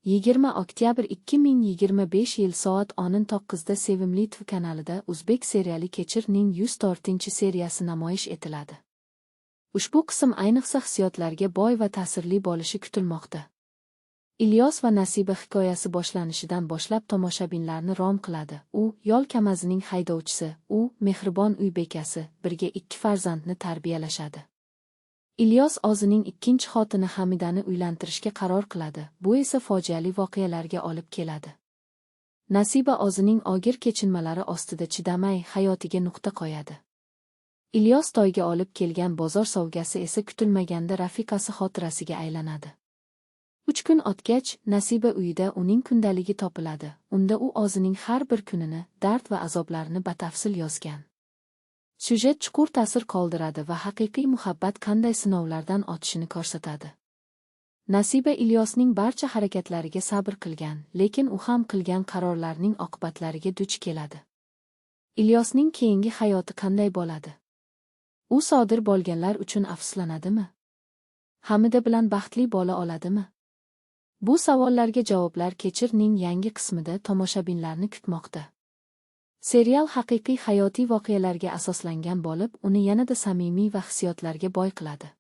20 oktyabr 2025 yil soat 10:09 Sevimli TV kanalida O'zbek seriali Kechirning 104-seriyasi namoyish etiladi. Ushbu qism ayniqsa hissiyotlarga boy va ta'sirli bo'lishi kutilmoqda. Ilyos va Nasiba hikoyasi boshlanishidan boshlab tomoshabinlarni rom qiladi. U Yo'l Kamazining haydovchisi, u mehribon uy bekasi, birga 2 farzandni tarbiyalashadi. Ilyos o'zining ikkinchi xotini Hamidani uylantirishga qaror qiladi. Bu esa fojiali voqealarga olib keladi. Nasiba o'zining og'ir kechinmalari ostida chidamay, hayotiga nuqta qo'yadi. Ilyos to'yga olib kelgan bozor sovg'asi esa kutilmaganda rafiqasi xotirasiga aylanadi. 3 kun o'tgach, Nasiba uyida uning kundaligi topiladi. Unda u o'zining har bir kunini, dard va azoblarini batafsil yozgan. Syujet chuqur ta'sir qoldiradi va haqiqiy muhabbat qanday sinovlardan o'tishini ko'rsatadi. Nasiba Ilyosning barcha harakatlariga sabr qilgan, lekin u ham qilgan qarorlarning oqibatlariga duch keladi. Ilyosning keyingi hayoti qanday bo'ladi? U sodir bo'lganlar uchun afsuslanadimi? Hamida bilan baxtli bo'la oladimi? Bu savollarga javoblar Kechirning yangi qismida tomoshabinlarni kutmoqda. Serial haqiqiy hayotiy voqealarga asoslangan bo'lib, uni yanada samimiy va hissiyotlarga boy qiladi.